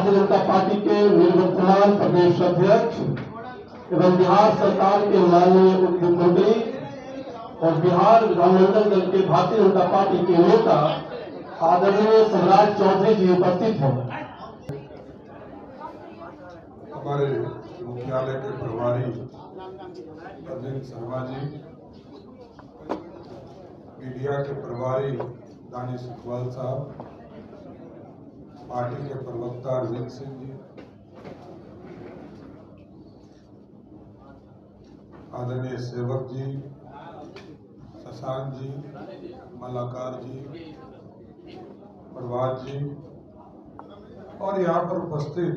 Bharatiya Janata party के निवर्तमान प्रदेश अध्यक्ष एवं बिहार सरकार के माननीय उप मुख्यमंत्री और बिहार विधानमंडल दल के भारतीय जनता पार्टी के नेता आदरणीय सम्राट चौधरी जी उपस्थित हैं। हमारे मुख्यालय के प्रभारी अरविंद शर्मा जी, मीडिया के प्रभारी दानिश इकबाल साहब, पार्टी के प्रवक्ता अरविंद सिंह जी, आदरणीय सेवक जी, शशांक जी, मलाकार जी, प्रभात जी और यहाँ पर उपस्थित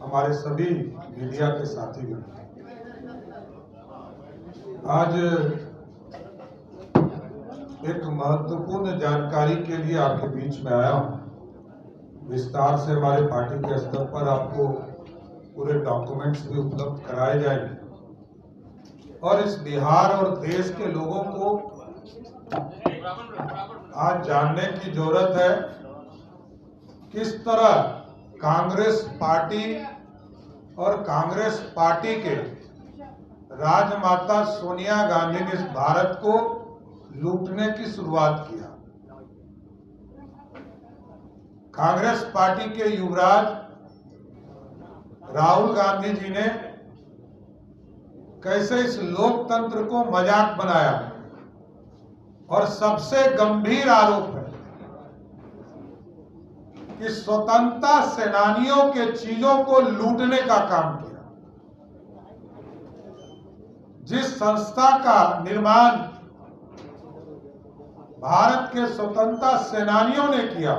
हमारे सभी मीडिया के साथीगण, आज एक महत्वपूर्ण जानकारी के लिए आपके बीच में आया हूं। विस्तार से हमारे पार्टी के स्तर पर आपको पूरे डॉक्यूमेंट्स भी उपलब्ध कराए जाएंगे और इस बिहार और देश के लोगों को आज जानने की जरूरत है किस तरह कांग्रेस पार्टी और कांग्रेस पार्टी के राजमाता सोनिया गांधी ने इस भारत को लूटने की शुरुआत किया। कांग्रेस पार्टी के युवराज राहुल गांधी जी ने कैसे इस लोकतंत्र को मजाक बनाया और सबसे गंभीर आरोप है कि स्वतंत्रता सेनानियों के चीजों को लूटने का काम किया। जिस संस्था का निर्माण भारत के स्वतंत्रता सेनानियों ने किया,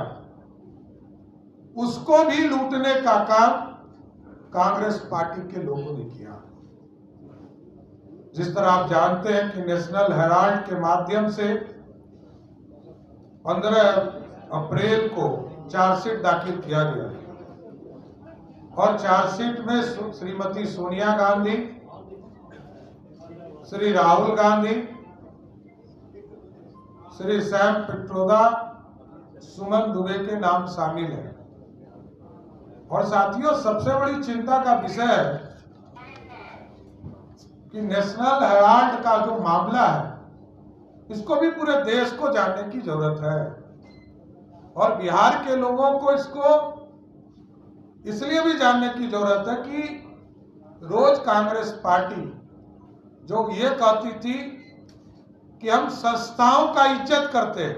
उसको भी लूटने का काम कांग्रेस पार्टी के लोगों ने किया। जिस तरह आप जानते हैं कि नेशनल हेराल्ड के माध्यम से 15 अप्रैल को चार्जशीट दाखिल किया गया और चार्जशीट में श्रीमती सोनिया गांधी, श्री राहुल गांधी, श्री सैम पिट्रोदा, सुमन दुबे के नाम शामिल हैं। और साथियों, सबसे बड़ी चिंता का विषय है कि नेशनल हेराल्ड का जो मामला है, इसको भी पूरे देश को जानने की जरूरत है और बिहार के लोगों को इसको इसलिए भी जानने की जरूरत है कि रोज कांग्रेस पार्टी जो ये कहती थी कि हम संस्थाओं का इज्जत करते हैं,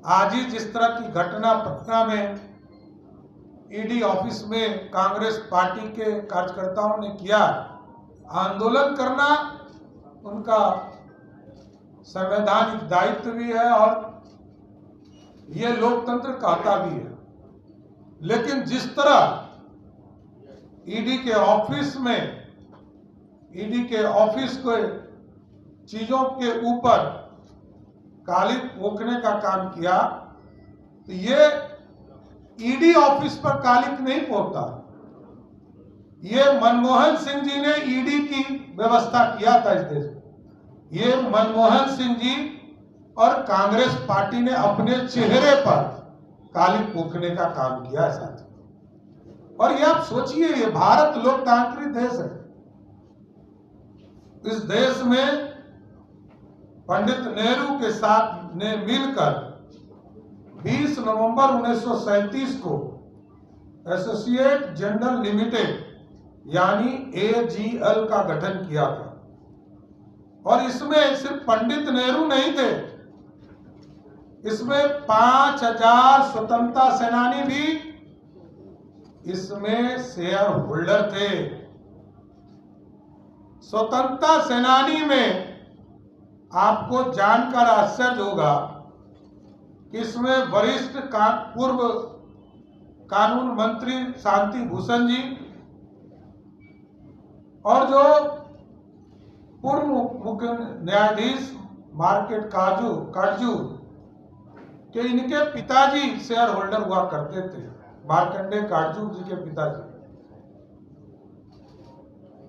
आज ही जिस तरह की घटना पटना में ईडी ऑफिस में कांग्रेस पार्टी के कार्यकर्ताओं ने किया, आंदोलन करना उनका संवैधानिक दायित्व भी है और ये लोकतंत्र कहता भी है। लेकिन जिस तरह ईडी के ऑफिस को चीजों के ऊपर कालिक पोंछने का काम किया, तो ये ईडी ऑफिस पर कालिक नहीं पोंछता, ये मनमोहन सिंह जी ने ईडी की व्यवस्था किया था इस देश में। ये मनमोहन सिंह जी और कांग्रेस पार्टी ने अपने चेहरे पर कालिक पोंछने का काम किया है साथ। और ये आप सोचिए, ये भारत लोकतांत्रिक देश है। इस देश में पंडित नेहरू के साथ ने मिलकर 20 नवंबर 1937 को एसोसिएट जनरल लिमिटेड यानी एजीएल का गठन किया था और इसमें सिर्फ पंडित नेहरू नहीं थे, इसमें 5000 स्वतंत्रता सेनानी भी इसमें शेयर होल्डर थे। स्वतंत्रता सेनानी में आपको जानकर आश्चर्य होगा कि इसमें वरिष्ठ पूर्व कानून मंत्री शांति भूषण जी और जो पूर्व मुख्य न्यायाधीश मार्केट काटजू के इनके पिताजी शेयर होल्डर हुआ करते थे, मार्कंडे काटजू जी के पिताजी।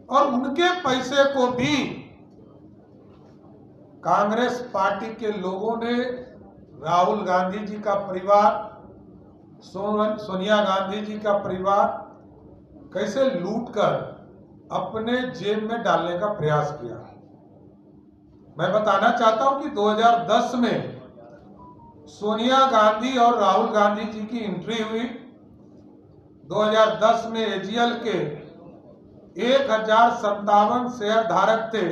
और उनके पैसे को भी कांग्रेस पार्टी के लोगों ने, राहुल गांधी जी का परिवार, सोनिया गांधी जी का परिवार कैसे लूटकर अपने जेब में डालने का प्रयास किया। मैं बताना चाहता हूं कि 2010 में सोनिया गांधी और राहुल गांधी जी की एंट्री हुई। 2010 में एजीएल के 1057 शेयर धारक थे।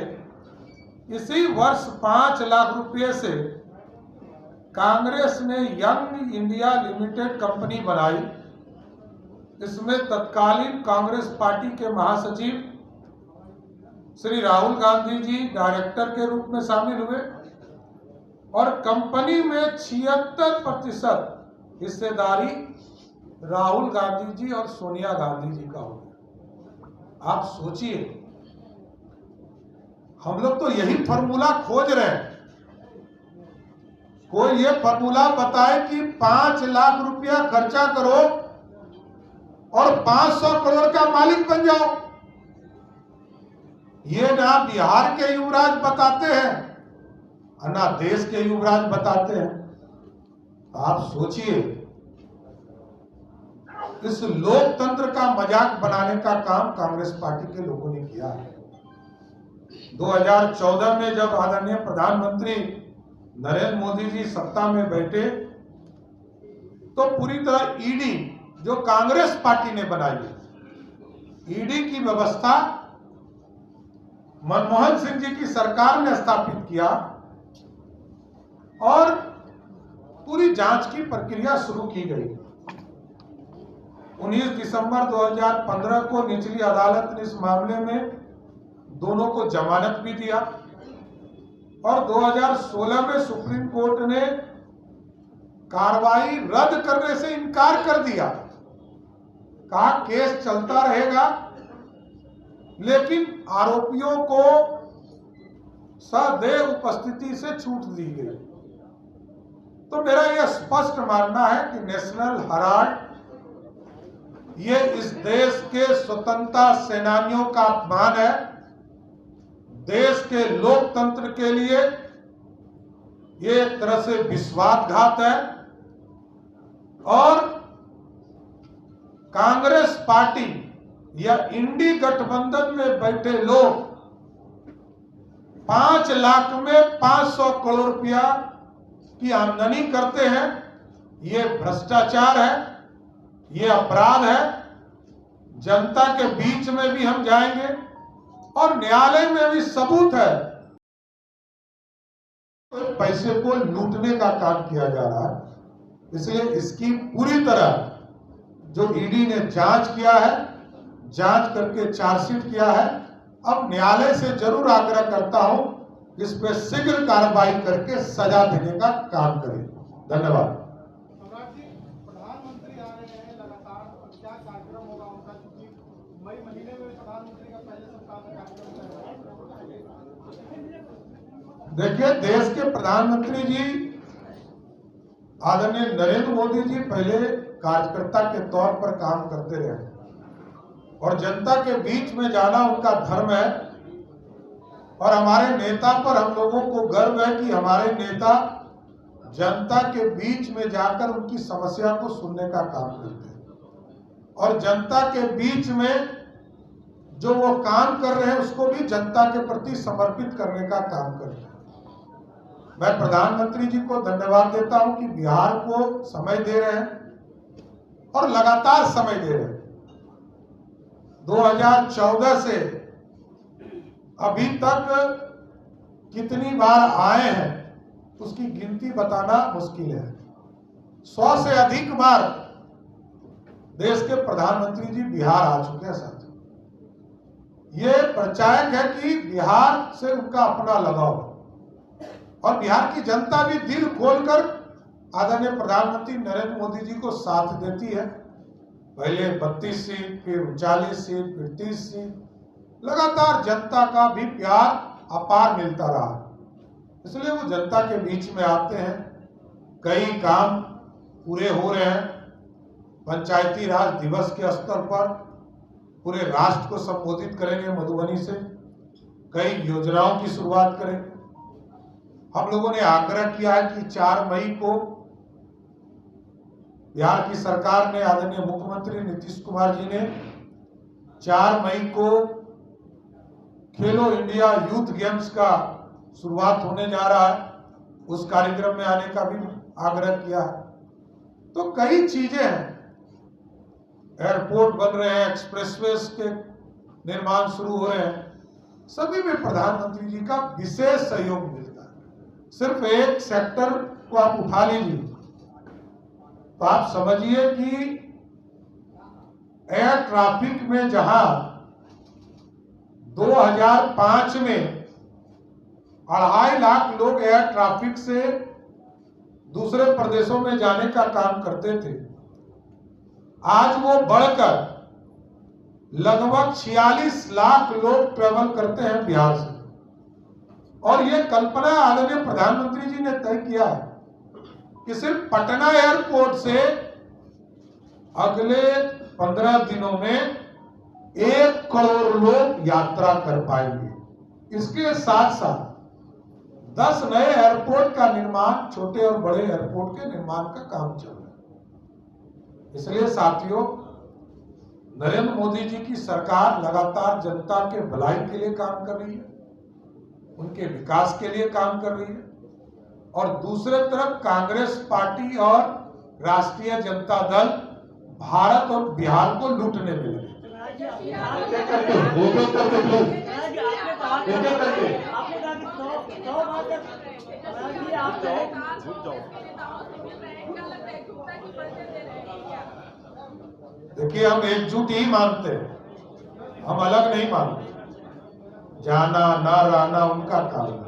इसी वर्ष 5 लाख रुपए से कांग्रेस ने यंग इंडिया लिमिटेड कंपनी बनाई। इसमें तत्कालीन कांग्रेस पार्टी के महासचिव श्री राहुल गांधी जी डायरेक्टर के रूप में शामिल हुए और कंपनी में 76% हिस्सेदारी राहुल गांधी जी और सोनिया गांधी जी का हो गया। आप सोचिए, हम लोग तो यही फॉर्मूला खोज रहे हैं। कोई ये फॉर्मूला बताए कि 5 लाख रुपया खर्चा करो और 500 करोड़ का मालिक बन जाओ। ये ना बिहार के युवराज बताते हैं ना देश के युवराज बताते हैं। आप सोचिए, इस लोकतंत्र का मजाक बनाने का काम कांग्रेस पार्टी के लोगों ने किया है। 2014 में जब आदरणीय प्रधानमंत्री नरेंद्र मोदी जी सत्ता में बैठे तो पूरी तरह ईडी जो कांग्रेस पार्टी ने बनाई, ईडी की व्यवस्था मनमोहन सिंह जी की सरकार ने स्थापित किया और पूरी जांच की प्रक्रिया शुरू की गई। 19 दिसंबर 2015 को निचली अदालत ने इस मामले में दोनों को जमानत भी दिया और 2016 में सुप्रीम कोर्ट ने कार्रवाई रद्द करने से इनकार कर दिया। कहा केस चलता रहेगा, लेकिन आरोपियों को सदैव उपस्थिति से छूट दी गई। तो मेरा यह स्पष्ट मानना है कि नेशनल हेराल्ड ये इस देश के स्वतंत्रता सेनानियों का अपमान है। देश के लोकतंत्र के लिए ये एक तरह से विश्वासघात है और कांग्रेस पार्टी या इंडी गठबंधन में बैठे लोग 5 लाख में 500 करोड़ रुपया की आमदनी करते हैं। ये भ्रष्टाचार है, ये अपराध है। जनता के बीच में भी हम जाएंगे और न्यायालय में भी सबूत है। तो पैसे को लूटने का काम किया जा रहा है। इसलिए इसकी पूरी तरह जो ईडी ने जांच किया है, जांच करके चार्जशीट किया है, अब न्यायालय से जरूर आग्रह करता हूं इस पे शीघ्र कार्रवाई करके सजा देने का काम करें। धन्यवाद। प्रधानमंत्री आ रहे हैं लगातार, क्या कार्यक्रम होगा उनका, क्योंकि मई महीने में प्रधानमंत्री का पहले सप्ताह का कार्यक्रम चल रहा है। देखिए, देश के प्रधानमंत्री जी आदरणीय नरेंद्र मोदी जी पहले कार्यकर्ता के तौर पर काम करते रहे और जनता के बीच में जाना उनका धर्म है और हमारे नेता पर हम लोगों को गर्व है कि हमारे नेता जनता के बीच में जाकर उनकी समस्या को सुनने का काम करते हैं और जनता के बीच में जो वो काम कर रहे हैं उसको भी जनता के प्रति समर्पित करने का काम करते हैं। मैं प्रधानमंत्री जी को धन्यवाद देता हूं कि बिहार को समय दे रहे हैं और लगातार समय दे रहे हैं। 2014 से अभी तक कितनी बार आए हैं उसकी गिनती बताना मुश्किल है। 100 से अधिक बार देश के प्रधानमंत्री जी बिहार आ चुके हैं। साथ ये प्रचायक है कि बिहार से उनका अपना लगाव और बिहार की जनता भी दिल खोलकर आदरणीय प्रधानमंत्री नरेंद्र मोदी जी को साथ देती है। पहले 32 सीट, फिर 39 सीट, फिर 30 सीट, लगातार जनता का भी प्यार अपार मिलता रहा। इसलिए वो जनता के बीच में आते हैं। कई काम पूरे हो रहे हैं। पंचायती राज दिवस के स्तर पर पूरे राष्ट्र को संबोधित करेंगे मधुबनी से। कई योजनाओं की शुरुआत करेंगे। हम लोगों ने आग्रह किया है कि 4 मई को बिहार की सरकार ने, आदरणीय मुख्यमंत्री नीतीश कुमार जी ने 4 मई को खेलो इंडिया यूथ गेम्स का शुरुआत होने जा रहा है, उस कार्यक्रम में आने का भी आग्रह किया है। तो कई चीजें हैं, एयरपोर्ट बन रहे हैं, एक्सप्रेसवेज के निर्माण शुरू हो रहे हैं, सभी में प्रधानमंत्री जी का विशेष सहयोग मिलता है। सिर्फ एक सेक्टर को आप उठा लीजिए तो आप समझिए कि एयर ट्रैफिक में जहां 2005 में 2.5 लाख लोग एयर ट्रैफिक से दूसरे प्रदेशों में जाने का काम करते थे, आज वो बढ़कर लगभग 46 लाख लोग ट्रेवल करते हैं बिहार से। और ये कल्पना आदरणीय प्रधानमंत्री जी ने तय किया है कि सिर्फ पटना एयरपोर्ट से अगले 15 दिनों में 1 करोड़ लोग यात्रा कर पाएंगे। इसके साथ साथ 10 नए एयरपोर्ट का निर्माण, छोटे और बड़े एयरपोर्ट के निर्माण का काम चल रहा है। इसलिए साथियों, नरेंद्र मोदी जी की सरकार लगातार जनता के भलाई के लिए काम कर रही है, उनके विकास के लिए काम कर रही है, और दूसरे तरफ कांग्रेस पार्टी और राष्ट्रीय जनता दल भारत और बिहार को लूटने में लगे। देखिए, हम एकजुट ही मानते हैं, हम अलग नहीं मानते। जाना ना रहना उनका काम है।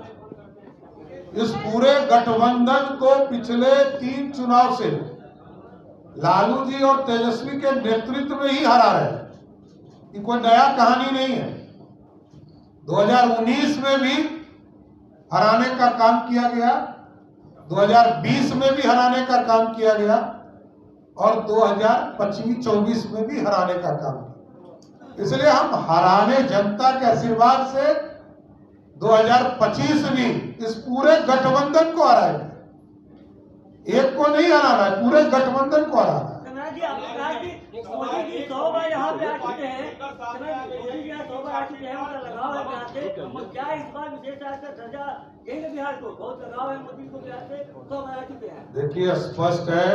इस पूरे गठबंधन को पिछले 3 चुनाव से लालू जी और तेजस्वी के नेतृत्व में ही हरा रहे हैं। ये कोई नया कहानी नहीं है। 2019 में भी हराने का काम किया गया, 2020 में भी हराने का काम किया गया, और 2025-24 में भी हराने का काम किया। इसलिए हम हराने, जनता के आशीर्वाद से 2025 भी इस पूरे गठबंधन को हराएंगे। एक को नहीं हराना है, पूरे गठबंधन को हराना है। मोदी जी 100 बार यहाँ पे आ चुके हैं, मोदी जी 100 बार आ चुके हैं, उनका लगाव है बिहार से। क्या इस बार विशेष दर्जा देंगे बिहार को? बहुत लगाव है मोदी को बिहार से, 100 बार आ चुके हैं। देखिए, स्पष्ट है,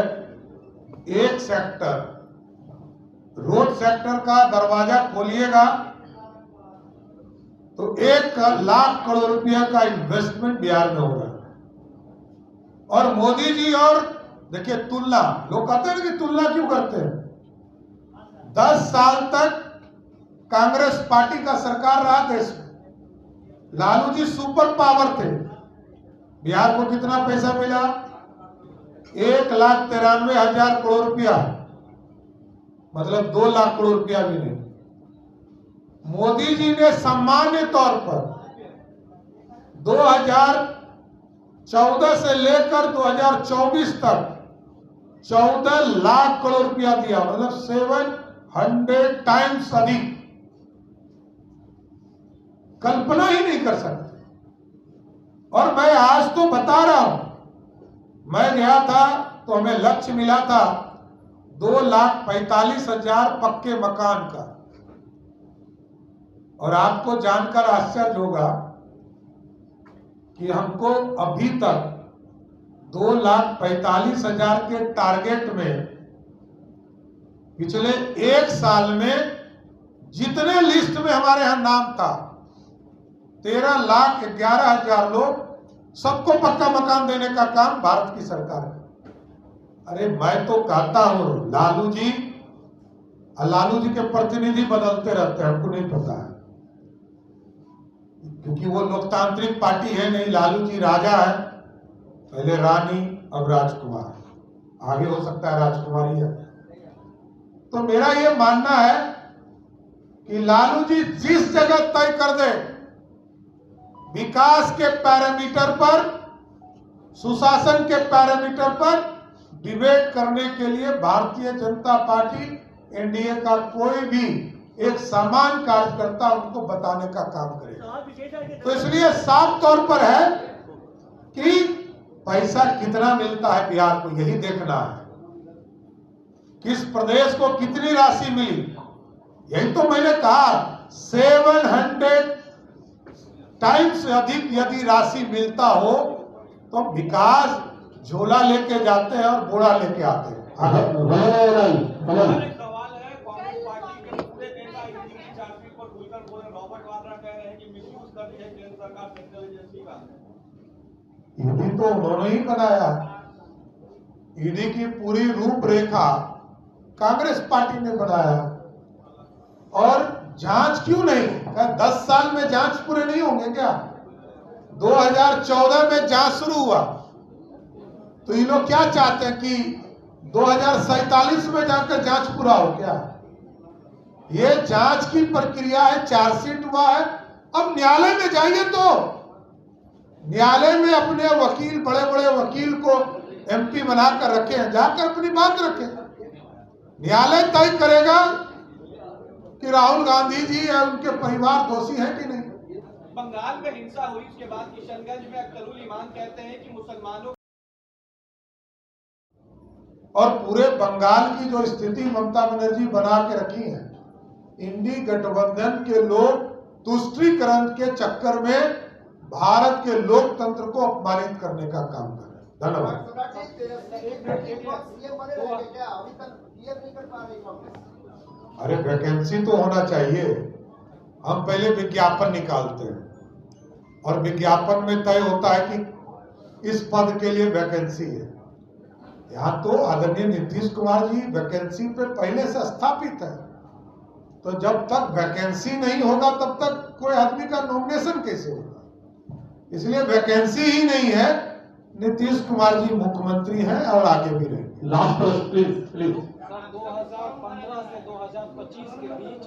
एक सेक्टर, रोड सेक्टर का दरवाजा खोलिएगा तो 1 लाख करोड़ रुपया का इन्वेस्टमेंट बिहार में हो रहा है। और मोदी जी, और देखिए तुलना, लोग कहते हैं कि तुलना क्यों करते हैं? 10 साल तक कांग्रेस पार्टी का सरकार रहा देश में, लालू जी सुपर पावर थे। बिहार को कितना पैसा मिला? 1,93,000 करोड़ रुपया, मतलब 2 लाख करोड़ रुपया भी नहीं। मोदी जी ने सामान्य तौर पर 2014 से लेकर 2024 तक 14 लाख करोड़ रुपया दिया, मतलब 700 टाइम्स अधिक। कल्पना ही नहीं कर सकते। और मैं आज तो बता रहा हूं, मैं गया था तो हमें लक्ष्य मिला था 2,45,000 पक्के मकान का, और आपको जानकर आश्चर्य होगा कि हमको अभी तक 2,45,000 के टारगेट में पिछले 1 साल में जितने लिस्ट में हमारे यहां नाम था 13,11,000 लोग, सबको पक्का मकान देने का काम भारत की सरकार है। अरे मैं तो कहता हूं, लालू जी के प्रतिनिधि बदलते रहते हैं, हमको नहीं पता है, क्योंकि वो लोकतांत्रिक पार्टी है नहीं। लालू जी राजा है, पहले रानी, अब राजकुमार, आगे हो सकता है राजकुमारी है। तो मेरा ये मानना है कि लालू जी जिस जगह तय कर दे, विकास के पैरामीटर पर, सुशासन के पैरामीटर पर डिबेट करने के लिए भारतीय जनता पार्टी, एनडीए का कोई भी एक सामान्य कार्यकर्ता उनको बताने का काम करेगा। तो इसलिए साफ तौर पर है कि पैसा कितना मिलता है बिहार को, यही देखना है। किस प्रदेश को कितनी राशि मिली। यही तो मैंने कहा 700 टाइम्स अधिक यदि राशि मिलता हो तो विकास झोला लेके जाते हैं और बोरा लेके आते हैं। सवाल है, कांग्रेस पार्टी के दूसरे नेता ईडी की चार्जशीट पर खुलकर बोले। रॉबर्ट वाड्रा कह रहे हैं कि मिसयूज कर रही है केंद्र सरकार सेंट्रल एजेंसी का। ईडी तो उन्होंने ही बनाया। ईडी की पूरी रूपरेखा कांग्रेस पार्टी ने बनाया। और जांच क्यों नहीं? 10 साल में जांच पूरे नहीं होंगे क्या? 2014 में जांच शुरू हुआ तो ये लोग क्या चाहते हैं कि 2047 में जाकर जांच पूरा हो क्या? ये जांच की प्रक्रिया है, चार्जशीट हुआ है। अब न्यायालय में जाइए तो न्यायालय में अपने वकील, बड़े बड़े वकील को एमपी बनाकर रखे हैं, जाकर अपनी बात रखें। न्यायालय तय करेगा कि राहुल गांधी जी या उनके परिवार दोषी है कि नहीं। बंगाल में हिंसा हुई उसके बाद किशनगंज में अख्तरुल ईमान कहते हैं कि मुसलमानों और पूरे बंगाल की जो स्थिति ममता बनर्जी बना के रखी है, इंडी गठबंधन के लोग तुष्टीकरण के चक्कर में भारत के लोकतंत्र को अपमानित करने का काम कर रहे हैं। धन्यवाद। अरे वैकेंसी तो होना चाहिए। हम पहले विज्ञापन निकालते हैं और विज्ञापन में तय होता है कि इस पद के लिए वैकेंसी है। यहाँ तो आदरणीय नीतीश कुमार जी वैकेंसी पे पहले से स्थापित है, तो जब तक वैकेंसी नहीं होगा तब तक कोई आदमी का नॉमिनेशन कैसे होगा? इसलिए वैकेंसी ही नहीं है। नीतीश कुमार जी मुख्यमंत्री हैं और आगे भी रहेंगे। लास्ट प्रश्न प्लीज। 2015 से 2025 के बीच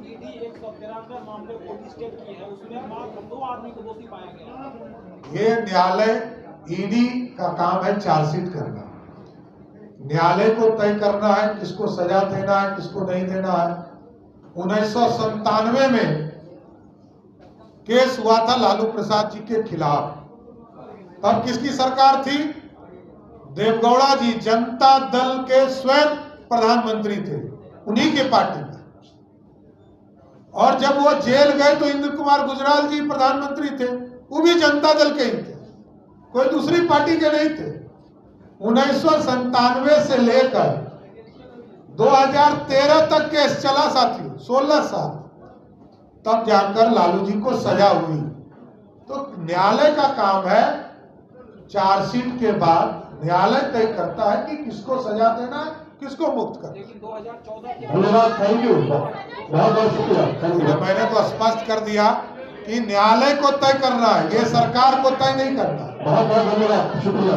ईडी 193 मामले को रजिस्टर किए हैं, उसमें मात्र 2 आदमी को दोषी पाया गया। ये न्यायालय ईडी का काम है चार्जशीट करना। न्यायालय को तय करना है किसको सजा देना है, किसको नहीं देना है। 1997 में केस हुआ था लालू प्रसाद जी के खिलाफ। तब किसकी सरकार थी? देवगौड़ा जी जनता दल के स्वयं प्रधानमंत्री थे, उन्हीं के पार्टी में। और जब वो जेल गए तो इंद्र कुमार गुजराल जी प्रधानमंत्री थे, वो भी जनता दल के ही थे, कोई दूसरी पार्टी के नहीं थे। 1997 से लेकर 2013 तक केस चला साथियों, 16 साल, तब जाकर लालू जी को सजा हुई। तो न्यायालय का काम है चार्जशीट के बाद न्यायालय तय करता है कि किसको सजा देना है, किसको मुक्त करना है। लेकिन 2014 के धन्यवाद, थैंक यू, बहुत बहुत शुक्रिया, थैंक यू। मैंने तो स्पष्ट कर दिया कि न्यायालय को तय करना है, ये सरकार को तय नहीं करना। बहुत बहुत धन्यवाद, शुक्रिया।